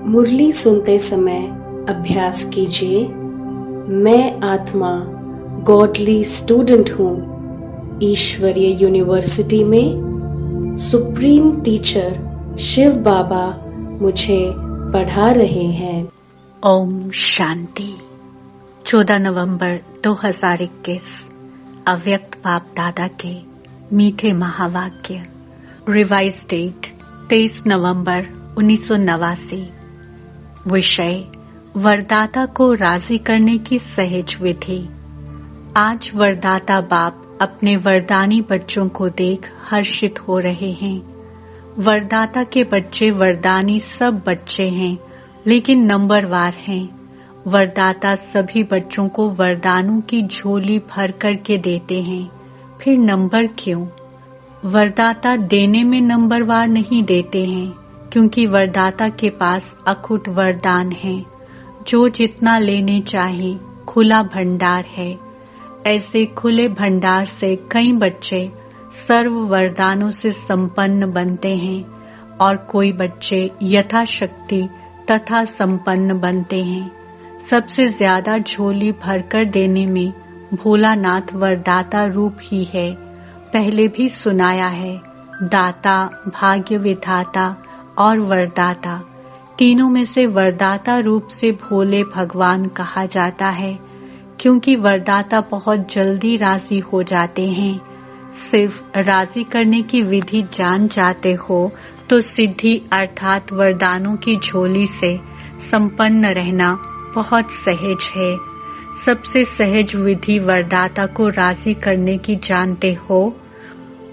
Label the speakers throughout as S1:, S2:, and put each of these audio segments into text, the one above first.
S1: मुरली सुनते समय अभ्यास कीजिए। मैं आत्मा गॉडली स्टूडेंट हूँ। ईश्वरीय यूनिवर्सिटी में सुप्रीम टीचर शिव बाबा मुझे पढ़ा रहे हैं।
S2: ओम शांति। 14 नवंबर 2021 अव्यक्त बाप दादा के मीठे महावाक्य। रिवाइज डेट 23 नवंबर 1989। विषय वरदाता को राजी करने की सहज विधि। आज वरदाता बाप अपने वरदानी बच्चों को देख हर्षित हो रहे हैं। वरदाता के बच्चे वरदानी सब बच्चे हैं, लेकिन नंबरवार हैं। वरदाता सभी बच्चों को वरदानों की झोली भर करके देते हैं, फिर नंबर क्यों? वरदाता देने में नंबरवार नहीं देते हैं, क्योंकि वरदाता के पास अखुट वरदान है। जो जितना लेने चाहे खुला भंडार है। ऐसे खुले भंडार से कई बच्चे सर्व वरदानों से संपन्न बनते हैं और कोई बच्चे यथाशक्ति तथा संपन्न बनते हैं। सबसे ज्यादा झोली भरकर देने में भोलानाथ वरदाता रूप ही है। पहले भी सुनाया है, दाता, भाग्य विधाता और वरदाता, तीनों में से वरदाता रूप से भोले भगवान कहा जाता है, क्योंकि वरदाता बहुत जल्दी राजी हो जाते हैं। सिर्फ राजी करने की विधि जान जाते हो तो सिद्धि अर्थात वरदानों की झोली से संपन्न रहना बहुत सहज है। सबसे सहज विधि वरदाता को राजी करने की जानते हो।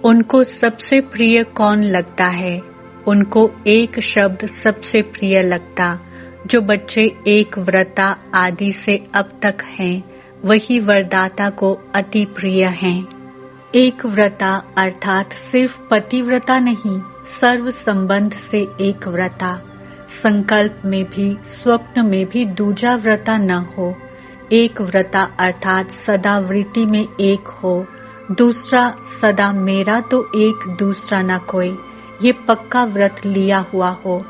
S2: उनको सबसे प्रिय कौन लगता है? उनको एक शब्द सबसे प्रिय लगता। जो बच्चे एक व्रता आदि से अब तक हैं, वही वरदाता को अति प्रिय हैं। एक व्रता अर्थात सिर्फ पतिव्रता नहीं, सर्व संबंध से एक व्रता। संकल्प में भी स्वप्न में भी दूजा व्रता न हो। एक व्रता अर्थात सदा वृत्ति में एक हो। दूसरा सदा मेरा तो एक, दूसरा न कोई, ये पक्का व्रत लिया हुआ हो।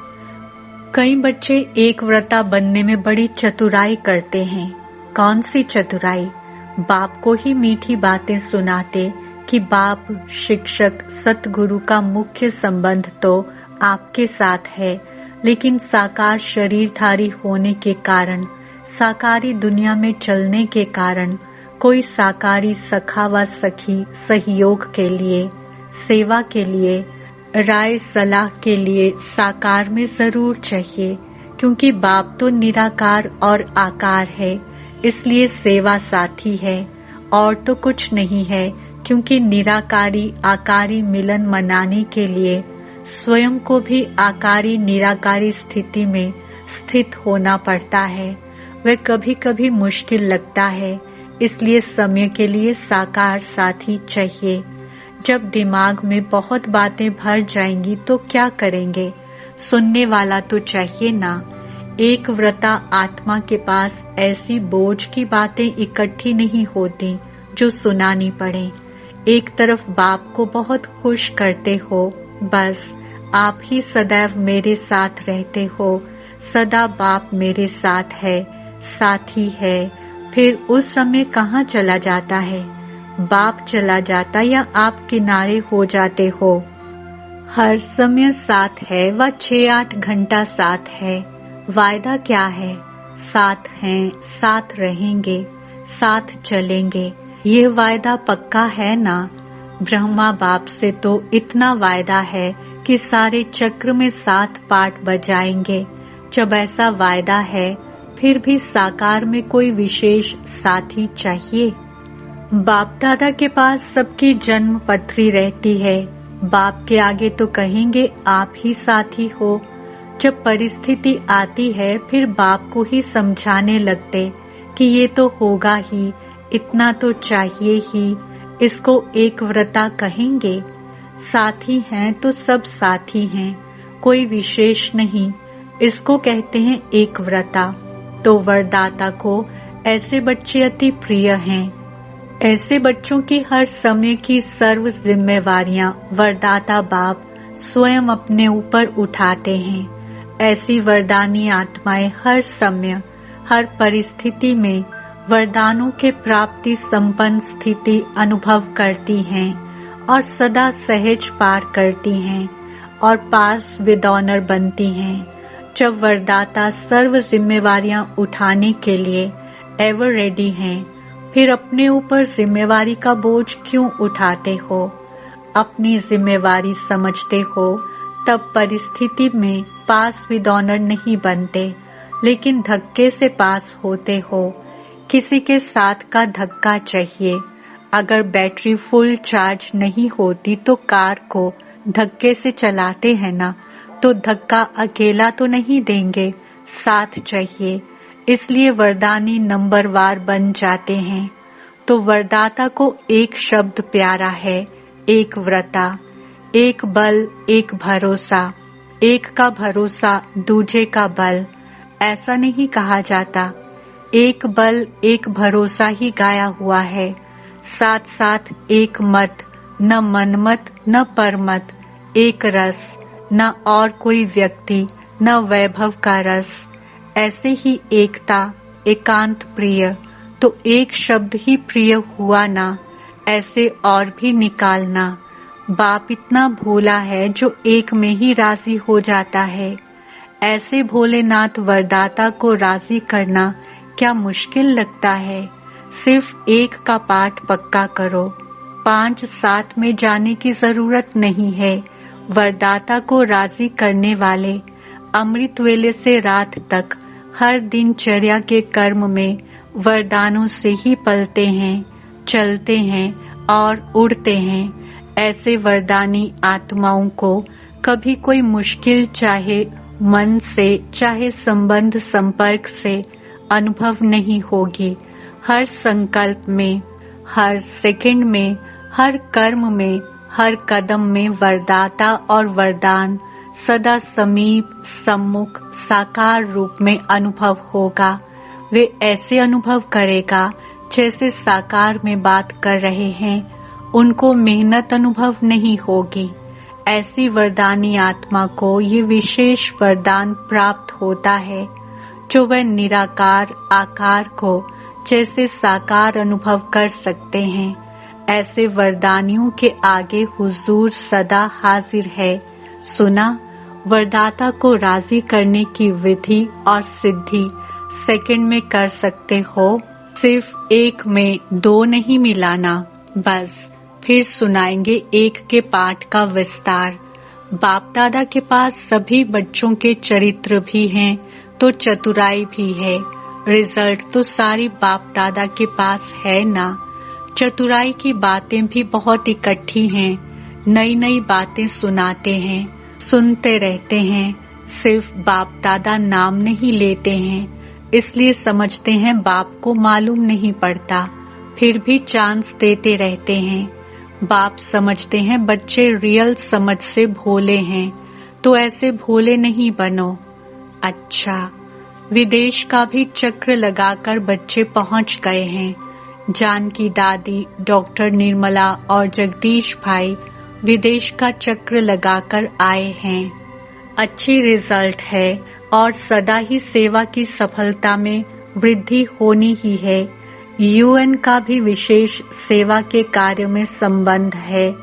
S2: कई बच्चे एक व्रता बनने में बड़ी चतुराई करते हैं। कौन सी चतुराई? बाप को ही मीठी बातें सुनाते कि बाप, शिक्षक, सतगुरु का मुख्य संबंध तो आपके साथ है, लेकिन साकार शरीरधारी होने के कारण, साकारी दुनिया में चलने के कारण कोई साकारी सखा व सखी सहयोग के लिए, सेवा के लिए, राय सलाह के लिए साकार में जरूर चाहिए, क्योंकि बाप तो निराकार और आकार है, इसलिए सेवा साथी है और तो कुछ नहीं है। क्योंकि निराकारी आकारी मिलन मनाने के लिए स्वयं को भी आकारी निराकारी स्थिति में स्थित होना पड़ता है। वह कभी कभी मुश्किल लगता है, इसलिए समय के लिए साकार साथी चाहिए। जब दिमाग में बहुत बातें भर जाएंगी तो क्या करेंगे? सुनने वाला तो चाहिए ना। एक व्रता आत्मा के पास ऐसी बोझ की बातें इकट्ठी नहीं होती जो सुनानी पड़े। एक तरफ बाप को बहुत खुश करते हो, बस आप ही सदैव मेरे साथ रहते हो, सदा बाप मेरे साथ है, साथी है। फिर उस समय कहाँ चला जाता है? बाप चला जाता या आप किनारे हो जाते हो? हर समय साथ है व 6-8 घंटा साथ है। वायदा क्या है? साथ हैं, साथ रहेंगे, साथ चलेंगे। ये वायदा पक्का है ना? ब्रह्मा बाप से तो इतना वायदा है कि सारे चक्र में साथ पाठ बजाएंगे। जब ऐसा वायदा है, फिर भी साकार में कोई विशेष साथी चाहिए। बाप दादा के पास सबकी जन्म पत्री रहती है। बाप के आगे तो कहेंगे आप ही साथी हो। जब परिस्थिति आती है, फिर बाप को ही समझाने लगते कि ये तो होगा ही, इतना तो चाहिए ही, इसको एक व्रता कहेंगे। साथी हैं तो सब साथी हैं, कोई विशेष नहीं। इसको कहते हैं एक व्रता। तो वरदाता को ऐसे बच्चे अति प्रिय हैं। ऐसे बच्चों की हर समय की सर्व जिम्मेवारियां वरदाता बाप स्वयं अपने ऊपर उठाते हैं। ऐसी वरदानी आत्माएं हर समय हर परिस्थिति में वरदानों के प्राप्ति संपन्न स्थिति अनुभव करती हैं और सदा सहज पार करती हैं और पास विद ऑनर बनती हैं। जब वरदाता सर्व जिम्मेवारियां उठाने के लिए एवर रेडी हैं, फिर अपने ऊपर जिम्मेवारी का बोझ क्यों उठाते हो? अपनी जिम्मेवारी समझते हो तब परिस्थिति में पास विद ऑनर नहीं बनते, लेकिन धक्के से पास होते हो। किसी के साथ का धक्का चाहिए। अगर बैटरी फुल चार्ज नहीं होती तो कार को धक्के से चलाते हैं ना, तो धक्का अकेला तो नहीं देंगे, साथ चाहिए। इसलिए वरदानी नंबरवार बन जाते हैं। तो वरदाता को एक शब्द प्यारा है, एक व्रता, एक बल, एक भरोसा। एक का भरोसा दूजे का बल, ऐसा नहीं कहा जाता। एक बल एक भरोसा ही गाया हुआ है। साथ साथ एक मत, न मनमत न परमत, एक रस, न और कोई व्यक्ति, न वैभव का रस। ऐसे ही एकता, एकांत प्रिय। तो एक शब्द ही प्रिय हुआ ना, ऐसे और भी निकालना। बाप इतना भोला है जो एक में ही राजी हो जाता है। ऐसे भोलेनाथ वरदाता को राजी करना क्या मुश्किल लगता है? सिर्फ एक का पाठ पक्का करो, 5-7 में जाने की जरूरत नहीं है। वरदाता को राजी करने वाले अमृत वेले से रात तक हर दिनचर्या के कर्म में वरदानों से ही पलते हैं, चलते हैं और उड़ते हैं। ऐसे वरदानी आत्माओं को कभी कोई मुश्किल चाहे मन से चाहे संबंध संपर्क से अनुभव नहीं होगी। हर संकल्प में, हर सेकंड में, हर कर्म में, हर कदम में वरदाता और वरदान सदा समीप, सम्मुख, साकार रूप में अनुभव होगा। वे ऐसे अनुभव करेगा जैसे साकार में बात कर रहे हैं। उनको मेहनत अनुभव नहीं होगी। ऐसी वरदानी आत्मा को ये विशेष वरदान प्राप्त होता है जो वह निराकार आकार को जैसे साकार अनुभव कर सकते हैं। ऐसे वरदानियों के आगे हुजूर सदा हाजिर है। सुना, वरदाता को राजी करने की विधि और सिद्धि सेकंड में कर सकते हो। सिर्फ एक में 2 नहीं मिलाना। बस फिर सुनाएंगे एक के पाठ का विस्तार। बाप दादा के पास सभी बच्चों के चरित्र भी हैं तो चतुराई भी है। रिजल्ट तो सारी बाप दादा के पास है ना। चतुराई की बातें भी बहुत इकट्ठी हैं। नई नई बातें सुनाते हैं, सुनते रहते हैं। सिर्फ बाप दादा नाम नहीं लेते हैं, इसलिए समझते हैं बाप को मालूम नहीं पड़ता, फिर भी चांस देते रहते हैं। बाप समझते हैं बच्चे रियल समझ से भोले हैं, तो ऐसे भोले नहीं बनो। अच्छा, विदेश का भी चक्र लगाकर बच्चे पहुंच गए हैं। जानकी दादी, डॉक्टर निर्मला और जगदीश भाई विदेश का चक्र लगाकर आए हैं। अच्छी रिजल्ट है और सदा ही सेवा की सफलता में वृद्धि होनी ही है। यूएन का भी विशेष सेवा के कार्य में संबंध है।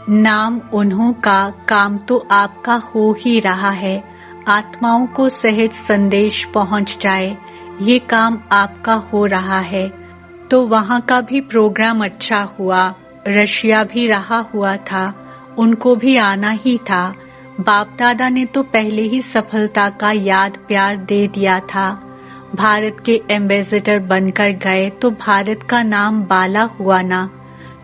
S2: नाम उन्हों का, काम तो आपका हो ही रहा है। आत्माओं को सहज संदेश पहुंच जाए, ये काम आपका हो रहा है। तो वहाँ का भी प्रोग्राम अच्छा हुआ। रशिया भी रहा हुआ था, उनको भी आना ही था। बाप दादा ने तो पहले ही सफलता का याद प्यार दे दिया था। भारत के एम्बेसडर बनकर गए तो भारत का नाम बाला हुआ ना।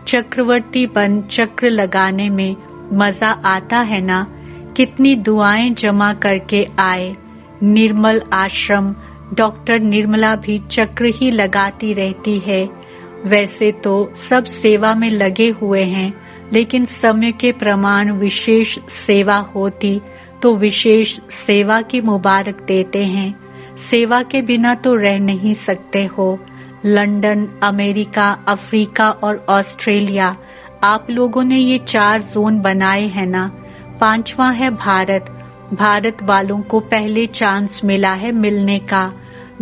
S2: चक्रवर्ती बन चक्र लगाने में मजा आता है ना। कितनी दुआएं जमा करके आए। निर्मल आश्रम डॉक्टर निर्मला भी चक्र ही लगाती रहती है। वैसे तो सब सेवा में लगे हुए हैं, लेकिन समय के प्रमाण विशेष सेवा होती तो विशेष सेवा की मुबारक देते हैं। सेवा के बिना तो रह नहीं सकते हो। लंदन, अमेरिका, अफ्रीका और ऑस्ट्रेलिया, आप लोगों ने ये 4 जोन बनाए हैं ना। 5वां है भारत। भारत वालों को पहले चांस मिला है मिलने का।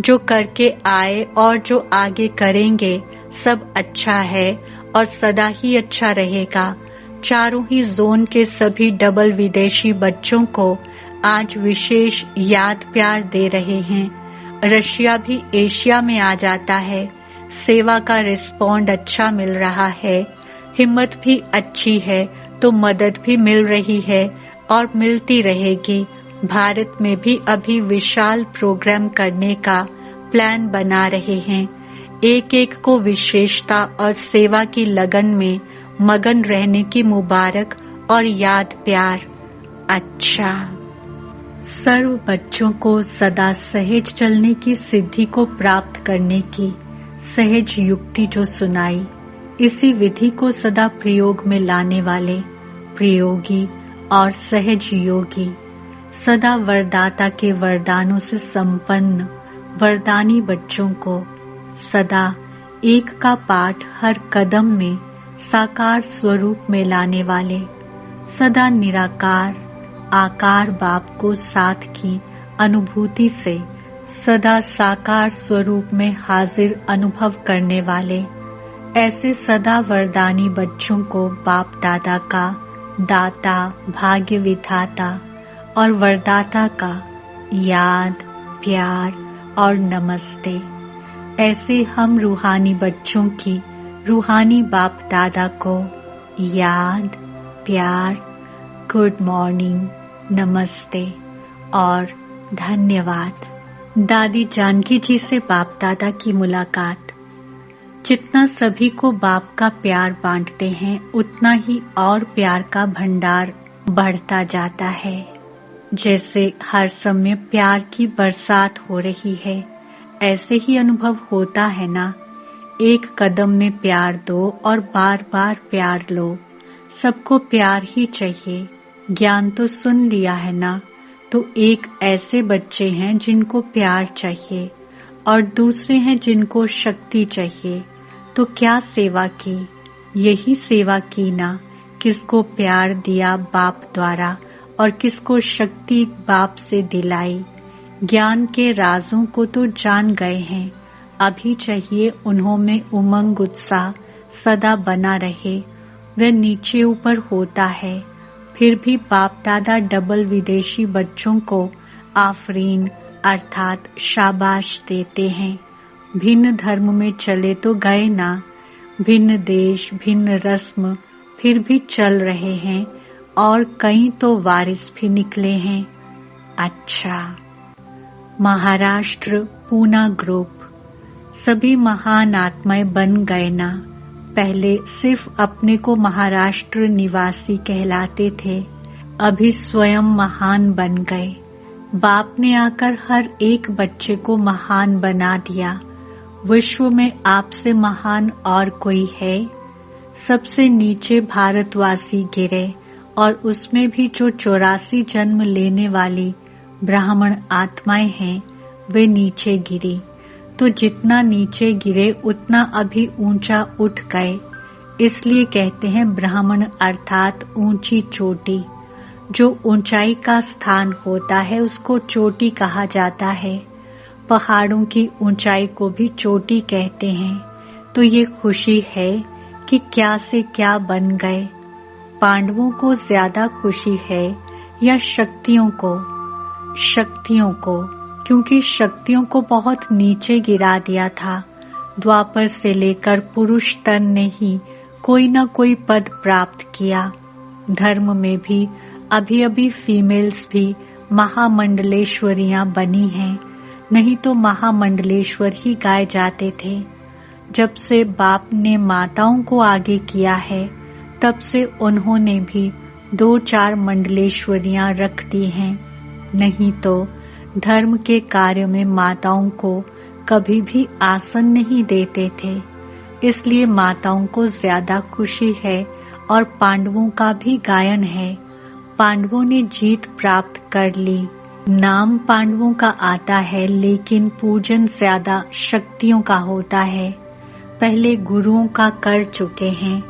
S2: जो करके आए और जो आगे करेंगे सब अच्छा है और सदा ही अच्छा रहेगा। चारों ही जोन के सभी डबल विदेशी बच्चों को आज विशेष याद प्यार दे रहे हैं। रशिया भी एशिया में आ जाता है। सेवा का रिस्पॉन्ड अच्छा मिल रहा है। हिम्मत भी अच्छी है तो मदद भी मिल रही है और मिलती रहेगी। भारत में भी अभी विशाल प्रोग्राम करने का प्लान बना रहे हैं। एक एक को विशेषता और सेवा की लगन में मगन रहने की मुबारक और याद प्यार। अच्छा, सर्व बच्चों को सदा सहज चलने की सिद्धि को प्राप्त करने की सहज युक्ति जो सुनाई, इसी विधि को सदा प्रयोग में लाने वाले प्रयोगी और सहज योगी, सदा वरदाता के वरदानों से संपन्न वरदानी बच्चों को सदा एक का पाठ हर कदम में साकार स्वरूप में लाने वाले, सदा निराकार आकार बाप को साथ की अनुभूति से सदा साकार स्वरूप में हाजिर अनुभव करने वाले, ऐसे सदा वरदानी बच्चों को बाप दादा का दाता, भाग्य विधाता और वरदाता का याद, प्यार और नमस्ते। ऐसे हम रूहानी बच्चों की रूहानी बाप दादा को याद, प्यार, गुड मॉर्निंग, नमस्ते और धन्यवाद। दादी जानकी जी से बाप दादा की मुलाकात। जितना सभी को बाप का प्यार बांटते हैं उतना ही और प्यार का भंडार बढ़ता जाता है। जैसे हर समय प्यार की बरसात हो रही है, ऐसे ही अनुभव होता है ना। एक कदम में प्यार दो और बार बार प्यार लो। सबको प्यार ही चाहिए। ज्ञान तो सुन लिया है ना, तो एक ऐसे बच्चे हैं जिनको प्यार चाहिए और दूसरे हैं जिनको शक्ति चाहिए। तो क्या सेवा की? यही सेवा की ना। किसको प्यार दिया बाप द्वारा और किसको शक्ति बाप से दिलाई। ज्ञान के राजों को तो जान गए हैं। अभी चाहिए उन्हों में उमंग उत्साह सदा बना रहे। वह नीचे ऊपर होता है, फिर भी बाप दादा डबल विदेशी बच्चों को आफरीन अर्थात शाबाश देते हैं। भिन्न धर्म में चले तो गए ना, भिन्न देश भिन्न रस्म फिर भी चल रहे हैं और कई तो वारिस भी निकले हैं। अच्छा, महाराष्ट्र पूना ग्रुप सभी महान आत्माएं बन गए ना। पहले सिर्फ अपने को महाराष्ट्र निवासी कहलाते थे, अभी स्वयं महान बन गए। बाप ने आकर हर एक बच्चे को महान बना दिया। विश्व में आपसे महान और कोई है? सबसे नीचे भारतवासी गिरे और उसमें भी जो 84 जन्म लेने वाली ब्राह्मण आत्माएं हैं वे नीचे गिरी। तो जितना नीचे गिरे उतना अभी ऊंचा उठ गए। इसलिए कहते हैं ब्राह्मण अर्थात ऊंची चोटी। जो ऊंचाई का स्थान होता है उसको चोटी कहा जाता है। पहाड़ों की ऊंचाई को भी चोटी कहते हैं। तो ये खुशी है कि क्या से क्या बन गए। पांडवों को ज्यादा खुशी है या शक्तियों को? शक्तियों को, क्योंकि शक्तियों को बहुत नीचे गिरा दिया था। द्वापर से लेकर पुरुष तन ने ही कोई न कोई पद प्राप्त किया। धर्म में भी अभी अभी फीमेल्स भी महामंडलेश्वरियां बनी हैं, नहीं तो महामंडलेश्वर ही गाए जाते थे। जब से बाप ने माताओं को आगे किया है तब से उन्होंने भी 2-4 मंडलेश्वरियां रख दी हैं। नहीं तो धर्म के कार्य में माताओं को कभी भी आसन नहीं देते थे। इसलिए माताओं को ज्यादा खुशी है और पांडवों का भी गायन है। पांडवों ने जीत प्राप्त कर ली। नाम पांडवों का आता है, लेकिन पूजन ज्यादा शक्तियों का होता है। पहले गुरुओं का कर चुके हैं,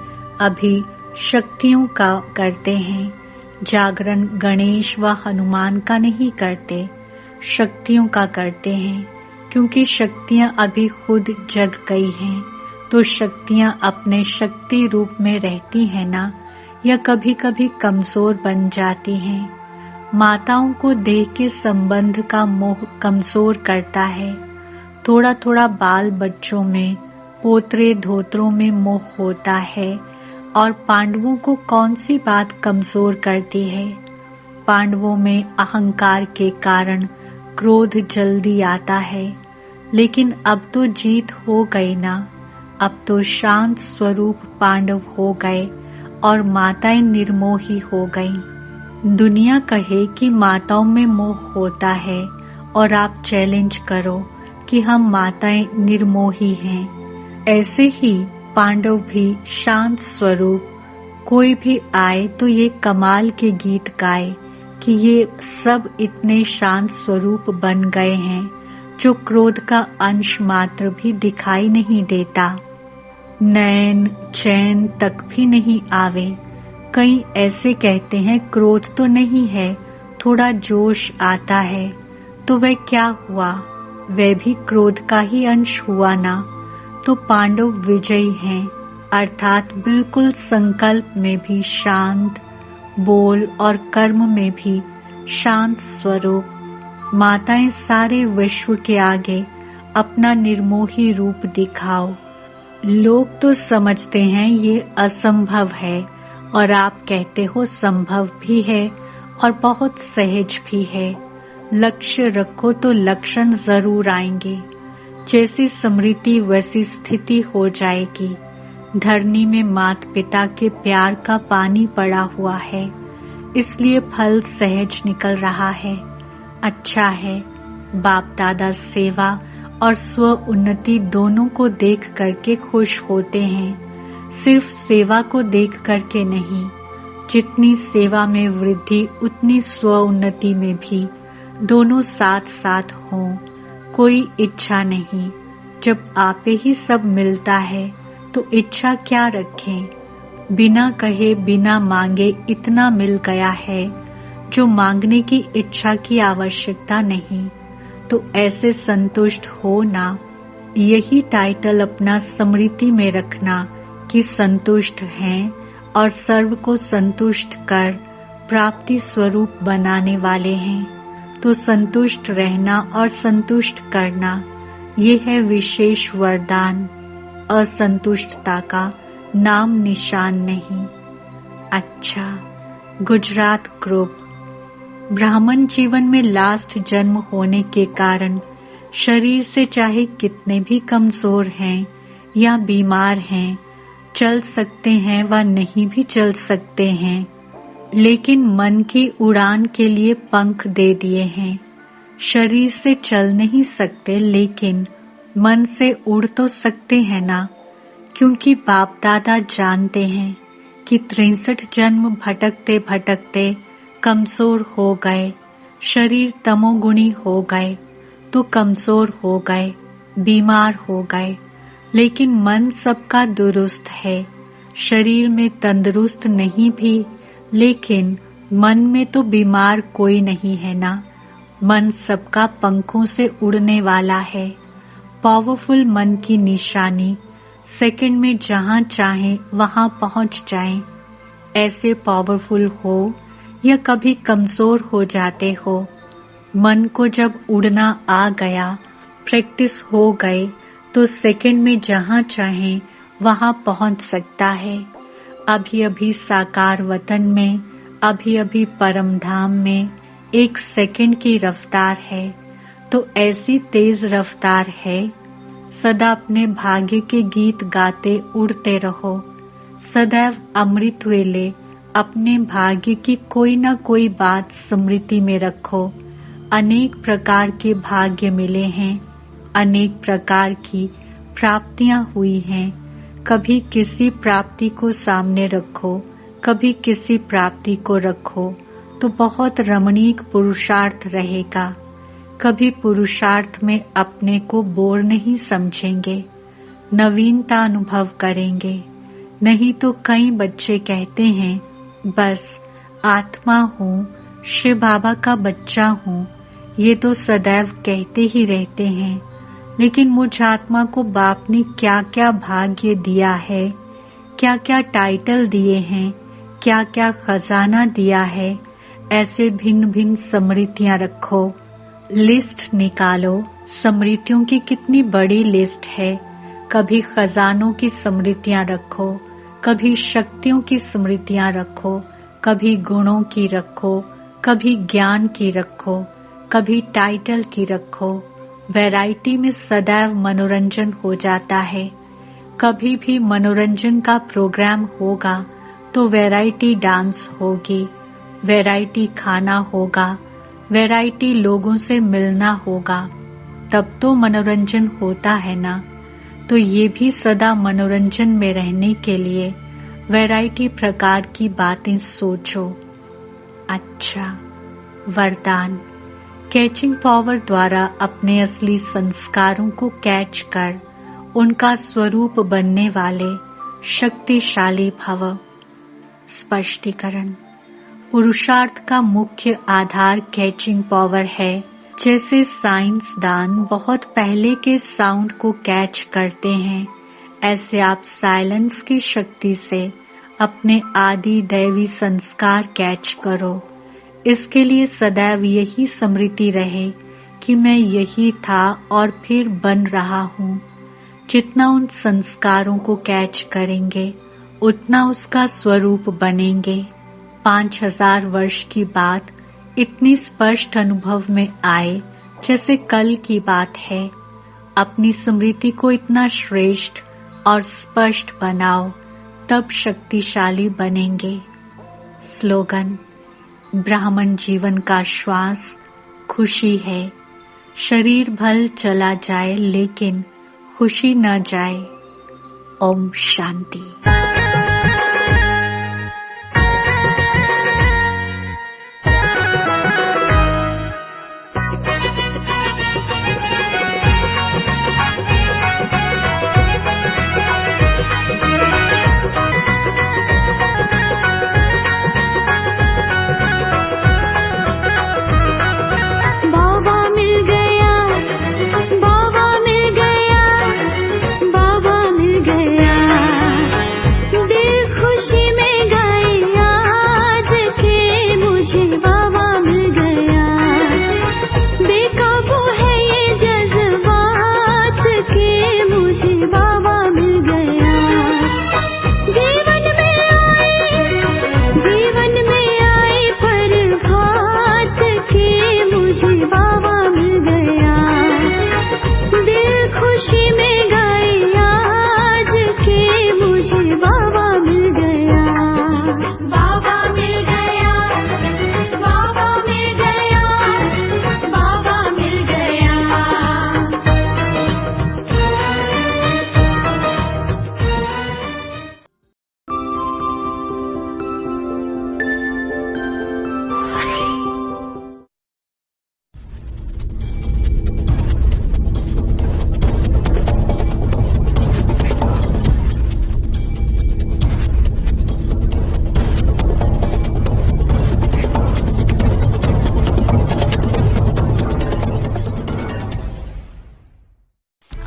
S2: अभी शक्तियों का करते हैं। जागरण गणेश व हनुमान का नहीं करते, शक्तियों का करते हैं, क्योंकि शक्तियां अभी खुद जग गई हैं। तो शक्तियां अपने शक्ति रूप में रहती हैं ना, या कभी कभी कमजोर बन जाती हैं। माताओं को देह के संबंध का मोह कमजोर करता है। थोड़ा थोड़ा बाल बच्चों में, पोतरे धोत्रों में मोह होता है। और पांडवों को कौन सी बात कमजोर करती है? पांडवों में अहंकार के कारण क्रोध जल्दी आता है, लेकिन अब तो जीत हो गई ना। अब तो शांत स्वरूप पांडव हो गए और माताएं निर्मोही हो गईं। दुनिया कहे कि माताओं में मोह होता है और आप चैलेंज करो कि हम माताएं निर्मोही हैं। ऐसे ही पांडव भी शांत स्वरूप, कोई भी आए तो ये कमाल के गीत गाए कि ये सब इतने शांत स्वरूप बन गए हैं जो क्रोध का अंश मात्र भी दिखाई नहीं देता। नैन चैन तक भी नहीं आवे। कई ऐसे कहते हैं क्रोध तो नहीं है, थोड़ा जोश आता है। तो वह क्या हुआ? वह भी क्रोध का ही अंश हुआ ना। तो पांडव विजयी हैं, अर्थात बिल्कुल संकल्प में भी शांत, बोल और कर्म में भी शांत स्वरूप। माताएं सारे विश्व के आगे अपना निर्मोही रूप दिखाओ। लोग तो समझते हैं ये असंभव है, और आप कहते हो संभव भी है और बहुत सहज भी है। लक्ष्य रखो तो लक्षण जरूर आएंगे। जैसी स्मृति वैसी स्थिति हो जाएगी। धरनी में माता पिता के प्यार का पानी पड़ा हुआ है, इसलिए फल सहज निकल रहा है। अच्छा है, बाप दादा सेवा और स्व उन्नति दोनों को देख करके खुश होते हैं, सिर्फ सेवा को देख करके नहीं। जितनी सेवा में वृद्धि उतनी स्व उन्नति में भी दोनों साथ साथ हों। कोई इच्छा नहीं। जब आपे ही सब मिलता है तो इच्छा क्या रखें? बिना कहे बिना मांगे इतना मिल गया है जो मांगने की इच्छा की आवश्यकता नहीं। तो ऐसे संतुष्ट हो ना। यही टाइटल अपना स्मृति में रखना कि संतुष्ट हैं और सर्व को संतुष्ट कर प्राप्ति स्वरूप बनाने वाले हैं। तो संतुष्ट रहना और संतुष्ट करना, ये है विशेष वरदान। असंतुष्टता का नाम निशान नहीं। अच्छा, गुजरात ग्रुप। ब्राह्मण जीवन में लास्ट जन्म होने के कारण शरीर से चाहे कितने भी कमजोर हैं या बीमार हैं, चल सकते हैं व नहीं भी चल सकते हैं, लेकिन मन की उड़ान के लिए पंख दे दिए हैं। शरीर से चल नहीं सकते, लेकिन मन से उड़ तो सकते हैं ना, क्योंकि बाप दादा जानते हैं कि 63 जन्म भटकते भटकते कमजोर हो गए, शरीर तमोगुणी हो गए, तो कमजोर हो गए, बीमार हो गए, लेकिन मन सबका दुरुस्त है। शरीर में तंदुरुस्त नहीं भी, लेकिन मन में तो बीमार कोई नहीं है ना। मन सबका पंखों से उड़ने वाला है। पावरफुल मन की निशानी, सेकंड में जहां चाहे वहां पहुंच जाएं। ऐसे पावरफुल हो या कभी कमजोर हो जाते हो, मन को जब उड़ना आ गया, प्रैक्टिस हो गए, तो सेकंड में जहां चाहे वहां पहुंच सकता है। अभी अभी साकार वतन में, अभी अभी परम धाम में 1 सेकंड की रफ्तार है। तो ऐसी तेज रफ्तार है। सदा अपने भाग्य के गीत गाते उड़ते रहो। सदैव अमृत वेले अपने भाग्य की कोई न कोई बात स्मृति में रखो। अनेक प्रकार के भाग्य मिले हैं, अनेक प्रकार की प्राप्तियां हुई हैं। कभी किसी प्राप्ति को सामने रखो, कभी किसी प्राप्ति को रखो तो बहुत रमणीक पुरुषार्थ रहेगा। कभी पुरुषार्थ में अपने को बोर नहीं समझेंगे, नवीनता अनुभव करेंगे। नहीं तो कई बच्चे कहते हैं बस आत्मा हूँ, शिव बाबा का बच्चा हूँ, ये तो सदैव कहते ही रहते हैं। लेकिन मुझ आत्मा को बाप ने क्या क्या भाग्य दिया है, क्या क्या टाइटल दिए हैं, क्या क्या खजाना दिया है, ऐसे भिन्न भिन्न स्मृतियां रखो। लिस्ट निकालो, स्मृतियों की कितनी बड़ी लिस्ट है। कभी खजानों की स्मृतियां रखो, कभी शक्तियों की स्मृतियां रखो, कभी गुणों की रखो, कभी ज्ञान की रखो, कभी टाइटल की रखो। वैरायटी में सदैव मनोरंजन हो जाता है। कभी भी मनोरंजन का प्रोग्राम होगा तो वैरायटी डांस होगी, वैरायटी खाना होगा, वैरायटी लोगों से मिलना होगा, तब तो मनोरंजन होता है ना। तो ये भी सदा मनोरंजन में रहने के लिए वैरायटी प्रकार की बातें सोचो। अच्छा, वरदान। कैचिंग पावर द्वारा अपने असली संस्कारों को कैच कर उनका स्वरूप बनने वाले शक्तिशाली भव। स्पष्टीकरण। पुरुषार्थ का मुख्य आधार कैचिंग पावर है। जैसे साइंसदान बहुत पहले के साउंड को कैच करते हैं, ऐसे आप साइलेंस की शक्ति से अपने आदि दैवी संस्कार कैच करो। इसके लिए सदैव यही स्मृति रहे कि मैं यही था और फिर बन रहा हूँ। जितना उन संस्कारों को कैच करेंगे उतना उसका स्वरूप बनेंगे। 5000 वर्ष की बात इतनी स्पष्ट अनुभव में आए जैसे कल की बात है। अपनी स्मृति को इतना श्रेष्ठ और स्पष्ट बनाओ, तब शक्तिशाली बनेंगे। स्लोगन। ब्राह्मण जीवन का श्वास खुशी है। शरीर भल चला जाए लेकिन खुशी न जाए। ओम शांति।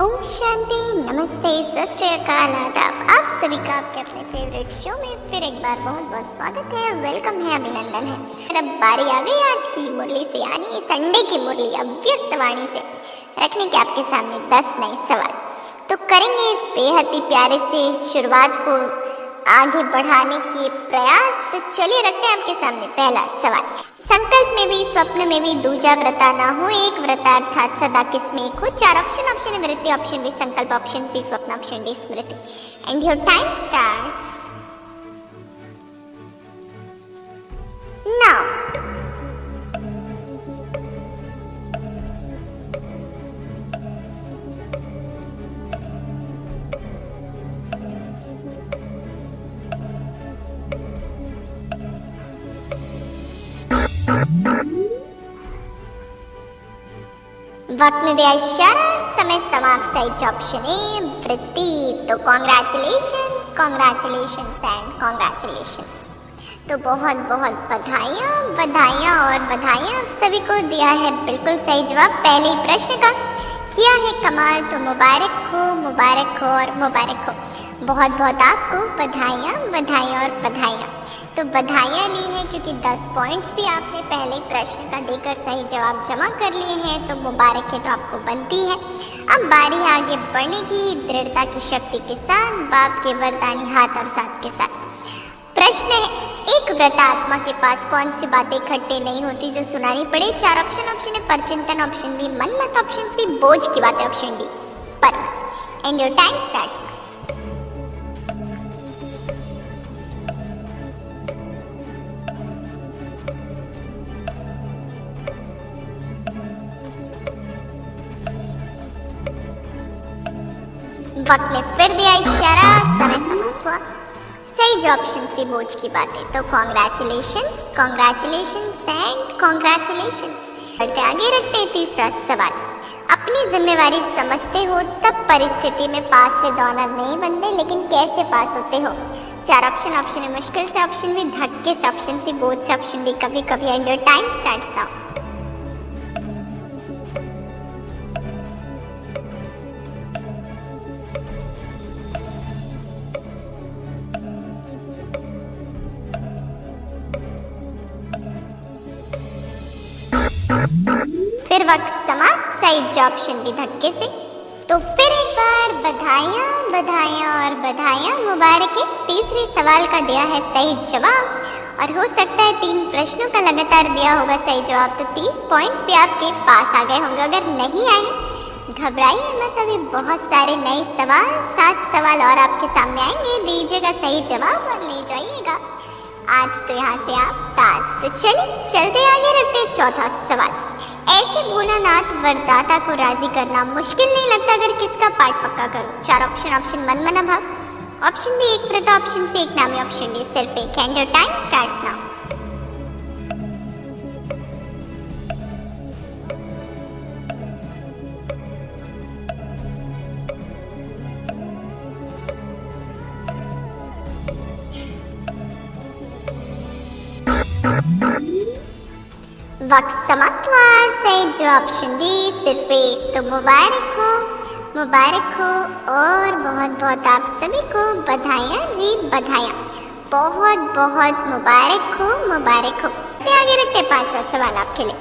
S3: ओम शांति, नमस्ते, सत श्री अकाल, आदाब। आप सभी का आपके अपने फेवरेट शो में फिर एक बार बहुत बहुत स्वागत है, वेलकम है, अभिनंदन है। और अब बारी आ गई आज की मुरली से, यानी संडे की मुरली अव्यक्त वाणी से रखने के आपके सामने 10 नए सवाल। तो करेंगे इस बेहद ही प्यारे से शुरुआत को आगे बढ़ाने के प्रयास। तो चलिए रखते हैं आपके सामने पहला सवाल। संकल्प में भी स्वप्न में भी दूजा व्रता ना हो, एक व्रता अर्थात सदा किसमें एक हो। 4 ऑप्शन। ऑप्शन ए वृत्ति, ऑप्शन बी संकल्प, ऑप्शन सी स्वप्न, ऑप्शन डी स्मृति। And your time starts now. वक्त ने दिया इशारा, समय समाप्त। सही ऑप्शन ए वृत्ति। तो कॉन्ग्रेचुलेशंस, कॉन्ग्रेचुलेशंस एंड कॉन्ग्रेचुलेशंस। तो बहुत बहुत बधाइयाँ बधाइयाँ और बधाइयाँ आप सभी को दिया है बिल्कुल सही जवाब पहले ही प्रश्न का। किया है कमाल, तो मुबारक हो, मुबारक हो और मुबारक हो। बहुत बहुत आपको बधाइयाँ बधाइयाँ और बधाइयाँ। तो बधाइयाँ ली हैं क्योंकि 10 पॉइंट्स भी आपने पहले प्रश्न का देकर सही जवाब जमा कर लिए हैं, तो मुबारक है तो आपको बनती है। अब बारी है आगे बढ़ने की, दृढ़ता की शक्ति के साथ, बाप के वरदानी हाथ और साथ के साथ। प्रश्न है, एक व्रतात्मा के पास कौन सी बातें इकट्ठे नहीं होती जो सुनानी पड़े? 4 ऑप्शन है परचिंतन, ऑप्शन बी मनमत, ऑप्शन सी बोझ की बातें, ऑप्शन डी पर्वत। And your time starts. वक्त ने फिर दिया इशारा, समय समाप्त हुआ। सही जो ऑप्शन सी बोझ की बातें। तो कॉन्ग्रेचुलेशंस, कॉन्ग्रेचुलेशंस एंड कॉन्ग्रेचुलेशंस। बढ़ते आगे रखते हैं तीसरा सवाल। अपनी जिम्मेवारी समझते हो तब परिस्थिति में पास से दौना नहीं बनते, लेकिन कैसे पास होते हो? 4 ऑप्शन है मुश्किल से, ऑप्शन बी धक्के से, ऑप्शन सी बोझ से, ऑप्शन डी कभी कभी। And your time starts now. फिर वक्त समाप्त। सही ऑप्शन भी धक्के से। तो फिर एक बार बधाइयाँ बधाइयाँ और बधाइयाँ, मुबारक है। तीसरे सवाल का दिया है सही जवाब और हो सकता है 3 प्रश्नों का लगातार दिया होगा सही जवाब, तो 30 पॉइंट्स भी आपके पास आ गए होंगे। अगर नहीं आए घबराइए मत, अभी बहुत सारे नए सवाल, 7 सवाल और आपके सामने आएंगे। दीजिएगा सही जवाब और ले जाइएगा आज तो यहाँ से आप ताज। तो चलिए चलते आगे रखते हैं चौथा सवाल। ऐसे भोलानाथ वरदाता को राजी करना मुश्किल नहीं लगता अगर किसका पाठ पक्का करो? 4 ऑप्शन मन मना भाव, ऑप्शन बी एक व्रत, ऑप्शन सी एक नामी, ऑप्शन डी सिर्फ एक। And your time starts now. वक्त समाप्त हुआ। सही जो ऑप्शन डी सिर्फ एक। तो मुबारक हो और बहुत बहुत आप सभी को बधाइयाँ जी बधाइयाँ। बहुत बहुत मुबारक हो। आगे रखते 5वां सवाल आपके लिए।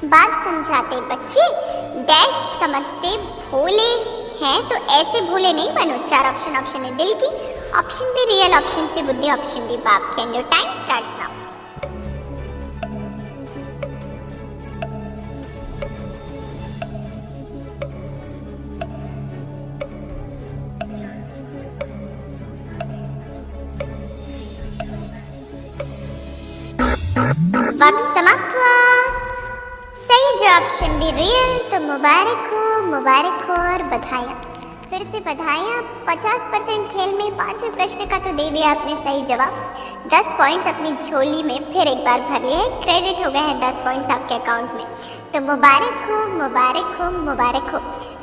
S3: बात समझाते बच्चे डैश समझते भोले हैं, तो ऐसे भोले नहीं बनो। 4 ऑप्शन है दिल की, option B real, option C बुद्धि, ऑप्शन डी बाप की। And your time starts now. वक्त समाप्त हुआ। सही जो ऑप्शन भी रियल। तो मुबारक हो और बधाइयाँ। फिर से बधाइयाँ। 50% खेल में 5वें प्रश्न का तो दे दिया आपने सही जवाब। 10 पॉइंट्स अपनी झोली में फिर एक बार भर लिए, क्रेडिट हो गए हैं 10 पॉइंट्स आपके अकाउंट में। तो मुबारक हो।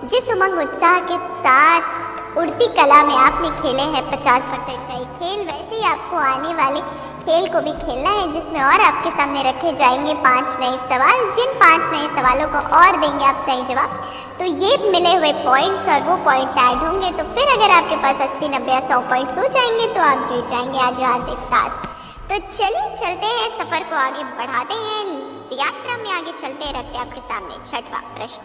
S3: जिस उमंग उत्साह के साथ उड़ती कला में आपने खेले हैं 50% का ये खेल, वैसे ही आपको आने वाले खेल को भी खेलना है, जिसमें और आपके सामने रखे जाएंगे 5 नए सवाल। जिन 5 नए सवालों को और देंगे आप सही जवाब, तो ये मिले हुए पॉइंट्स और वो पॉइंट्स ऐड होंगे। तो फिर अगर आपके पास 80, 90 या 100 पॉइंट्स हो जाएंगे तो आप जीत जाएंगे आज यहाँ से ताज। तो चलिए चलते हैं, सफर को आगे बढ़ाते हैं, यात्रा में आगे चलते रखते आपके सामने 6वां प्रश्न।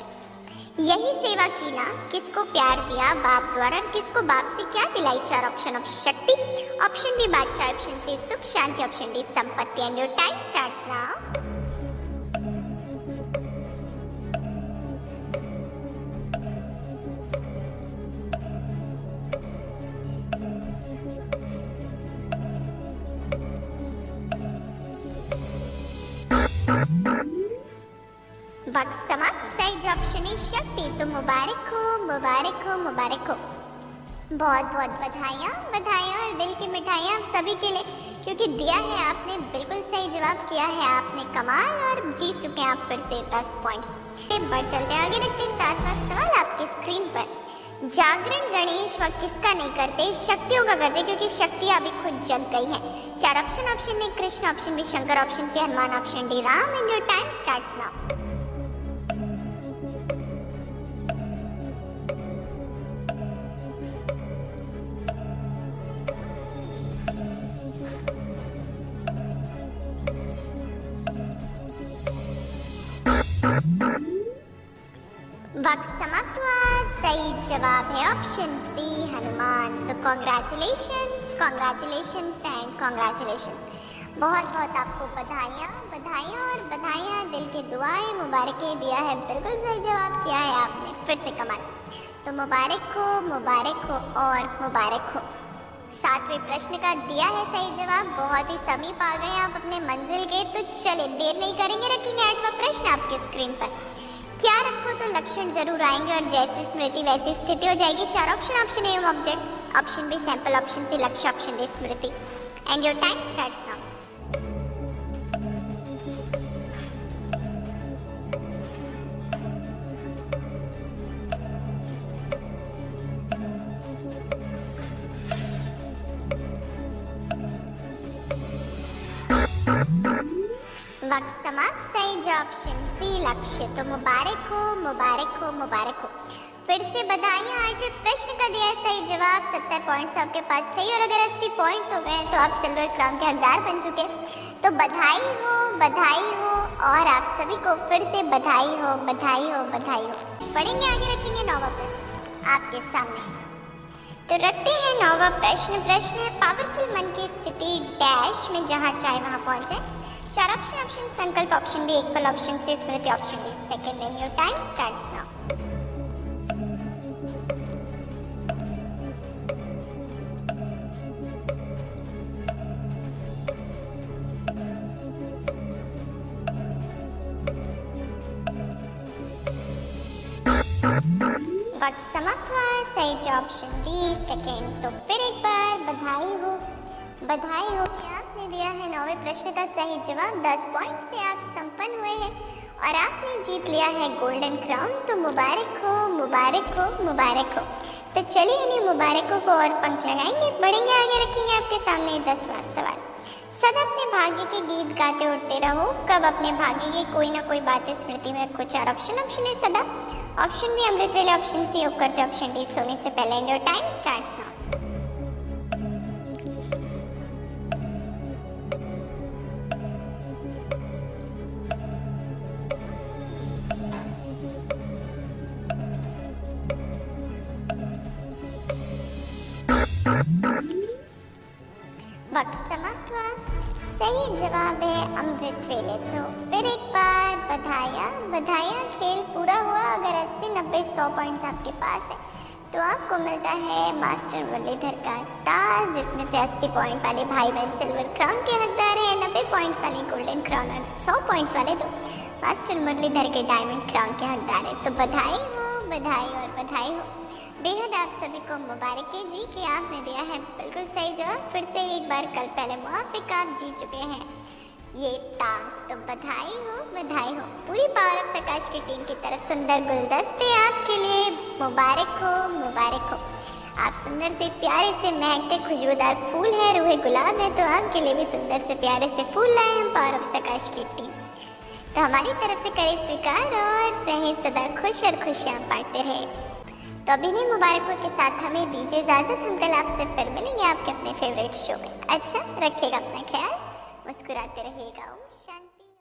S3: यही सेवा की ना, किसको प्यार दिया बाप द्वारा और किसको बाप से क्या दिलाई? 4 ऑप्शन शक्ति, ऑप्शन बी बादशाह, ऑप्शन सी सुख शांति, ऑप्शन डी संपत्ति। And your time starts now. वक्त समाप्त। सही ऑप्शन है शक्ति। तो मुबारक हो। बहुत बहुत बधाइयाँ और दिल की मिठाइयाँ आप सभी के लिए, क्योंकि दिया है आपने बिल्कुल सही जवाब जवाब किया है आपने कमाल और जीत चुके हैं आप फिर से 10 पॉइंट्स। बढ़ चलते हैं आगे, रखते हैं 7वां सवाल आपकी स्क्रीन पर। जागरण गणेश व किसका नहीं करते? शक्तियों का करते, क्योंकि शक्तियाँ अभी खुद जग गई हैं। 4 option, option A Krishna, option B Shankar, option C Hanuman, option D Ram. And your time starts now. वक्त समाप्त हुआ। सही जवाब है ऑप्शन सी हनुमान। तो कॉन्ग्रेचुलेशंस, कॉन्ग्रेचुलेशंस एंड कॉन्ग्रेचुलेशंस। बहुत बहुत आपको बधाइयाँ, बधाइयाँ और बधाइयाँ, दिल की दुआएं, मुबारकें दिया है, बिल्कुल सही जवाब किया है आपने, फिर से कमाल। तो मुबारक हो, मुबारक हो और मुबारक हो। 7वें प्रश्न का दिया है सही जवाब, बहुत ही समीप आ गए आप अपने मंजिल के। तो चले देर नहीं करेंगे, रखेंगे 8वां प्रश्न आपकी स्क्रीन पर। क्या रखो तो लक्षण जरूर आएंगे और जैसी स्मृति वैसी स्थिति हो जाएगी। 4 option, option A object, option B sample, option C लक्ष्य, ऑप्शन डी स्मृति। And your time starts now. वक्त समाप्त। सही जवाब ऑप्शन सी लक्ष्य। तो मुबारक हो, मुबारक हो, मुबारक हो। फिर से बधाइयाँ। 8वें प्रश्न का दिया है सही जवाब, 70 पॉइंट्स आपके पास थे और अगर 80 पॉइंट्स हो गए तो आप सिल्वर क्राउन के हकदार बन चुके। तो बधाई हो, बधाई हो और आप सभी को फिर से बधाई हो, बधाई हो, बधाई हो। पढ़ेंगे आगे, रखेंगे 9वां प्रश्न आपके सामने। तो रखते हैं 9वां प्रश्न। प्रश्न है पावरफुल मन की स्थिति डैश में जहाँ चाहे वहाँ पहुँचे। 4 ऑप्शन, ऑप्शन संकल्प, ऑप्शन बी एकल, ऑप्शन सी स्मृति, option D second. And your time starts now. वक्त समाप्त हुआ। सही जवाब ऑप्शन डी सेकंड। तो फिर एक बार बधाई हो, बधाई हो कि आपने दिया है 9वें प्रश्न का सही जवाब। 10 पॉइंट से आप संपन्न हुए हैं और आपने जीत लिया है गोल्डन क्राउन। तो मुबारक हो, मुबारक हो, मुबारक हो। तो चलिए इन्हीं मुबारकों को और पंख लगाएंगे, बढ़ेंगे आगे, रखेंगे आपके सामने 10वां सवाल। सदा अपने भाग्य के गीत गाते उठते रहो, कब अपने भाग्य की कोई ना कोई बातें स्मृति में रखो। 4 ऑप्शन, ऑप्शन ए सदा, ऑप्शन बी अमृत वेले, ऑप्शन सी योग करते, ऑप्शन डी सोने से पहले। And your time starts now. वक्त समाप्त हुआ। सही जवाब है अमृत वेले। तो फिर एक बार बधाइयाँ, बधाइयाँ। खेल पूरा हुआ। अगर 80, 90, 100 पॉइंट्स आपके पास है तो आपको मिलता है मास्टर मुरलीधर का ताज, जिसमें से 80 पॉइंट वाले भाई बहन सिल्वर क्राउन के हकदार हैं, 90 पॉइंट्स वाले गोल्डन क्राउन और 100 पॉइंट्स वाले तो मास्टर मुरलीधर के डायमंड क्राउन के हकदार हैं। तो बधाई हो, बधाई और बधाई हो। बेहद आप सभी को मुबारकें जी कि आपने दिया है बिल्कुल सही जवाब। फिर से एक बार कल पहले मुआफिक आप जीत चुके हैं ये ताज। तो बधाई हो, बधाई हो। पूरी पावर ऑफ प्रकाश की टीम की तरफ सुंदर गुलदस्ते आपके लिए। मुबारक हो, मुबारक हो। आप सुंदर से प्यारे से महकते खुशबूदार फूल है, रूहे गुलाब है, तो आपके लिए भी सुंदर से प्यारे से फूल लाए हम पावर ऑफ प्रकाश की टीम। तो हमारी तरफ से करें स्वीकार और रहें सदा खुश और खुशियाँ बांटते रहे। तो अभी नहीं मुबारकों के साथ हमें दीजिए इजाजत। हम कल आपसे फिर मिलेंगे आपके अपने फेवरेट शो में। अच्छा, रखिएगा अपना ख्याल, मुस्कुराते रहिएगा। ओम शांति।